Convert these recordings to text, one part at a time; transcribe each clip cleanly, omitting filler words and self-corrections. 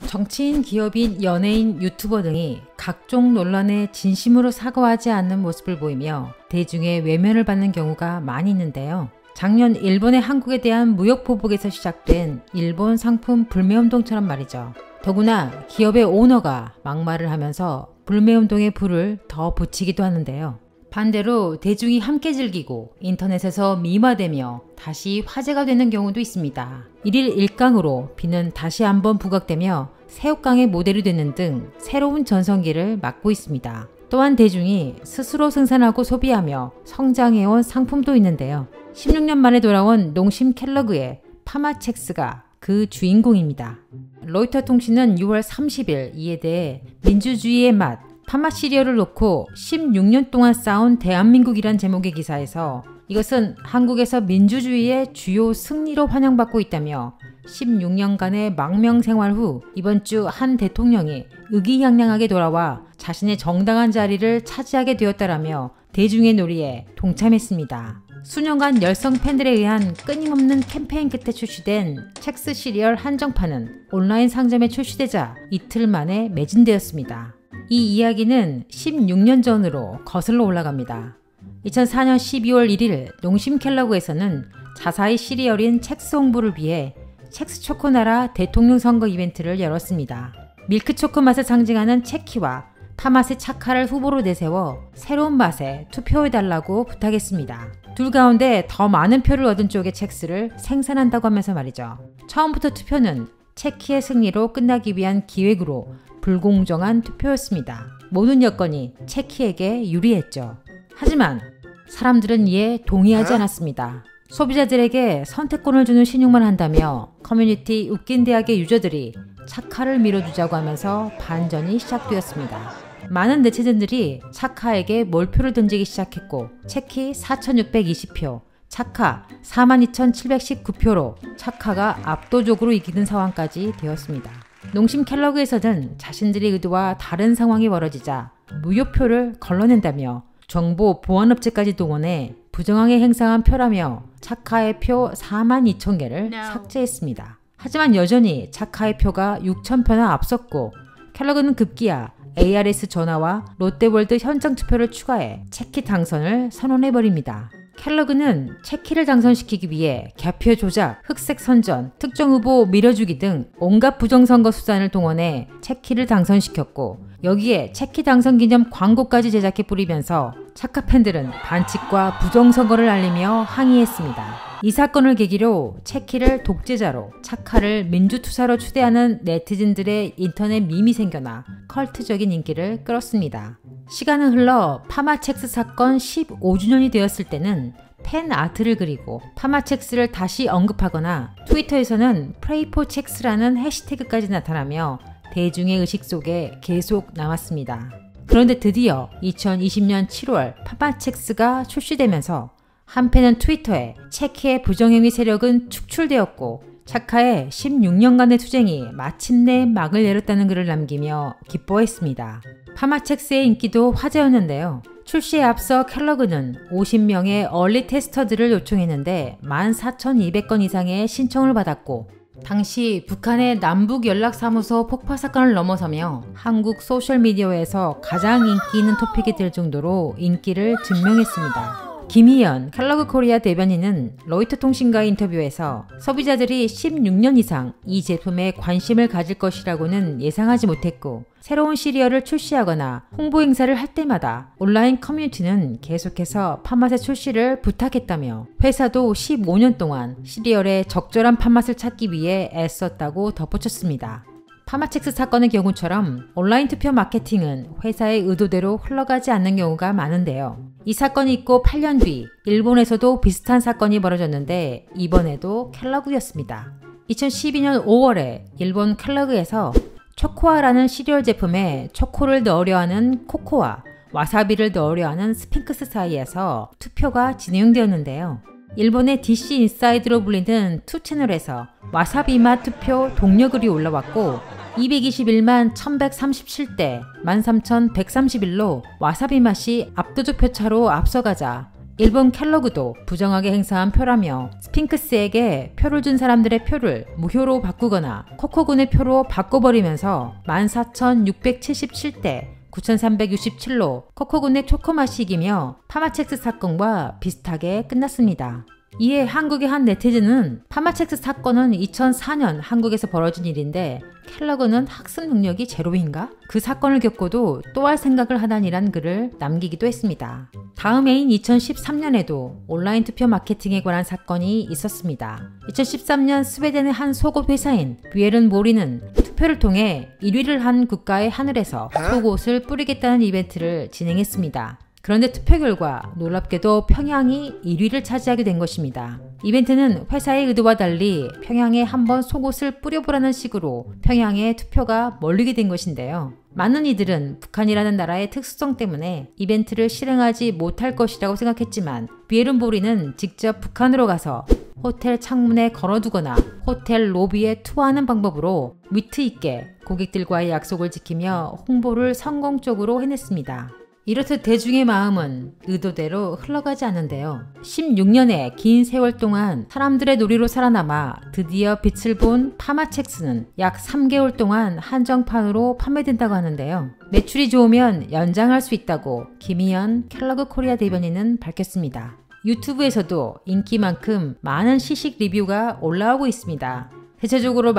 정치인, 기업인, 연예인, 유튜버 등이 각종 논란에 진심으로 사과하지 않는 모습을 보이며 대중의 외면을 받는 경우가 많이 있는데요. 작년 일본의 한국에 대한 무역 보복에서 시작된 일본 상품 불매운동처럼 말이죠. 더구나 기업의 오너가 막말을 하면서 불매운동의 불을 더 붙이기도 하는데요. 반대로 대중이 함께 즐기고 인터넷에서 미화되며 다시 화제가 되는 경우도 있습니다. 1일 1강으로 비는 다시 한번 부각되며 새우깡의 모델이 되는 등 새로운 전성기를 맞고 있습니다. 또한 대중이 스스로 생산하고 소비하며 성장해온 상품도 있는데요. 16년 만에 돌아온 농심 켈러그의 파마첵스가 그 주인공입니다. 로이터 통신은 6월 30일 이에 대해 민주주의의 맛, 파마 시리얼을 놓고 16년 동안 쌓은 대한민국이란 제목의 기사에서 이것은 한국에서 민주주의의 주요 승리로 환영받고 있다며 16년간의 망명 생활 후 이번 주 한 대통령이 의기양양하게 돌아와 자신의 정당한 자리를 차지하게 되었다라며 대중의 놀이에 동참했습니다. 수년간 열성 팬들에 의한 끊임없는 캠페인 끝에 출시된 첵스 시리얼 한정판은 온라인 상점에 출시되자 이틀 만에 매진되었습니다. 이 이야기는 16년 전으로 거슬러 올라갑니다. 2004년 12월 1일 농심 켈러그에서는 자사의 시리얼인 첵스 홍보를 위해 첵스 초코나라 대통령 선거 이벤트를 열었습니다. 밀크초코 맛을 상징하는 체키와 파맛의 차카를 후보로 내세워 새로운 맛에 투표해달라고 부탁했습니다. 둘 가운데 더 많은 표를 얻은 쪽의 첵스를 생산한다고 하면서 말이죠. 처음부터 투표는 체키의 승리로 끝나기 위한 기획으로 불공정한 투표였습니다. 모든 여건이 체키에게 유리했죠. 하지만 사람들은 이에 동의하지 않았습니다. 소비자들에게 선택권을 주는 신용만 한다며 커뮤니티 웃긴 대학의 유저들이 차카를 밀어주자고 하면서 반전이 시작되었습니다. 많은 네티즌들이 차카에게 몰표를 던지기 시작했고 체키 4,620표, 차카 42,719표로 차카가 압도적으로 이기는 상황까지 되었습니다. 농심 켈러그에서는 자신들의 의도와 다른 상황이 벌어지자 무효표를 걸러낸다며 정보 보안업체까지 동원해 부정하게 행사한 표라며 차카의 표 42,000개를 삭제했습니다. 하지만 여전히 차카의 표가 6,000표나 앞섰고 켈러그는 급기야 ARS 전화와 롯데월드 현장 투표를 추가해 체키 당선을 선언해버립니다. 켈러그는 체키를 당선시키기 위해 개표 조작, 흑색 선전, 특정 후보 밀어주기 등 온갖 부정선거 수단을 동원해 체키를 당선시켰고 여기에 체키 당선 기념 광고까지 제작해 뿌리면서 차카 팬들은 반칙과 부정선거를 알리며 항의했습니다. 이 사건을 계기로 체키를 독재자로, 차카를 민주투사로 추대하는 네티즌들의 인터넷 밈이 생겨나 컬트적인 인기를 끌었습니다. 시간은 흘러 파마첵스 사건 15주년이 되었을 때는 팬 아트를 그리고 파마첵스를 다시 언급하거나 트위터에서는 프레이포첵스라는 해시태그까지 나타나며 대중의 의식 속에 계속 남았습니다. 그런데 드디어 2020년 7월 파마첵스가 출시되면서 한편은 트위터에 체키의 부정행위 세력은 축출되었고 차카의 16년간의 투쟁이 마침내 막을 내렸다는 글을 남기며 기뻐했습니다. 파마첵스의 인기도 화제였는데요. 출시에 앞서 켈러그는 50명의 얼리 테스터들을 요청했는데 14,200건 이상의 신청을 받았고 당시 북한의 남북연락사무소 폭파 사건을 넘어서며 한국 소셜미디어에서 가장 인기 있는 토픽이 될 정도로 인기를 증명했습니다. 김희연 켈러그 코리아 대변인은 로이터 통신과의 인터뷰에서 소비자들이 16년 이상 이 제품에 관심을 가질 것이라고는 예상하지 못했고 새로운 시리얼을 출시하거나 홍보 행사를 할 때마다 온라인 커뮤니티는 계속해서 팥맛의 출시를 부탁했다며 회사도 15년 동안 시리얼의 적절한 팥맛을 찾기 위해 애썼다고 덧붙였습니다. 파마첵스 사건의 경우처럼 온라인 투표 마케팅은 회사의 의도대로 흘러가지 않는 경우가 많은데요. 이 사건이 있고 8년 뒤 일본에서도 비슷한 사건이 벌어졌는데 이번에도 켈러그였습니다. 2012년 5월에 일본 켈러그에서 초코아라는 시리얼 제품에 초코를 넣으려 하는 코코와 와사비를 넣으려 하는 스핑크스 사이에서 투표가 진행되었는데요. 일본의 DC 인사이드로 불리는 2채널에서 와사비 맛 투표 동료글이 올라왔고 221만 1137대 13,131로 와사비 맛이 압도적 표차로 앞서가자 일본 켈러그도 부정하게 행사한 표라며 스핑크스에게 표를 준 사람들의 표를 무효로 바꾸거나 코코군의 표로 바꿔버리면서 14,677대 9,367로 코코군의 초코맛이 이기며 파마첵스 사건과 비슷하게 끝났습니다. 이에 한국의 한 네티즌은 파마첵스 사건은 2004년 한국에서 벌어진 일인데 켈러그는 학습 능력이 제로인가? 그 사건을 겪고도 또 할 생각을 하다니란 글을 남기기도 했습니다. 다음 해인 2013년에도 온라인 투표 마케팅에 관한 사건이 있었습니다. 2013년 스웨덴의 한 속옷 회사인 뷰에른 모리는 투표를 통해 1위를 한 국가의 하늘에서 속옷을 뿌리겠다는 이벤트를 진행했습니다. 그런데 투표 결과 놀랍게도 평양이 1위를 차지하게 된 것입니다. 이벤트는 회사의 의도와 달리 평양에 한번 속옷을 뿌려보라는 식으로 평양의 투표가 몰리게 된 것인데요. 많은 이들은 북한이라는 나라의 특수성 때문에 이벤트를 실행하지 못할 것이라고 생각했지만 뷰에른 보리는 직접 북한으로 가서 호텔 창문에 걸어두거나 호텔 로비에 투어하는 방법으로 위트 있게 고객들과의 약속을 지키며 홍보를 성공적으로 해냈습니다. 이렇듯 대중의 마음은 의도대로 흘러가지 않는데요. 16년의 긴 세월 동안 사람들의 놀이로 살아남아 드디어 빛을 본 파마첵스는 약 3개월 동안 한정판으로 판매된다고 하는데요. 매출이 좋으면 연장할 수 있다고 김희연 켈러그 코리아 대변인은 밝혔습니다. 유튜브에서도 인기만큼 많은 시식 리뷰가 올라오고 있습니다. 대체적으로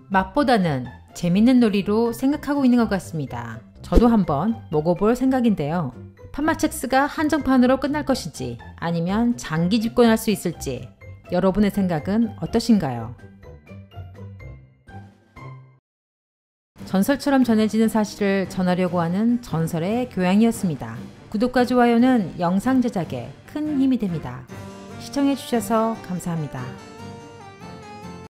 맛보다는 재밌는 놀이로 생각하고 있는 것 같습니다. 저도 한번 먹어볼 생각인데요. 파마첵스가 한정판으로 끝날 것인지 아니면 장기 집권할 수 있을지 여러분의 생각은 어떠신가요? 전설처럼 전해지는 사실을 전하려고 하는 전설의 교양이었습니다. 구독과 좋아요는 영상 제작에 큰 힘이 됩니다. 시청해주셔서 감사합니다.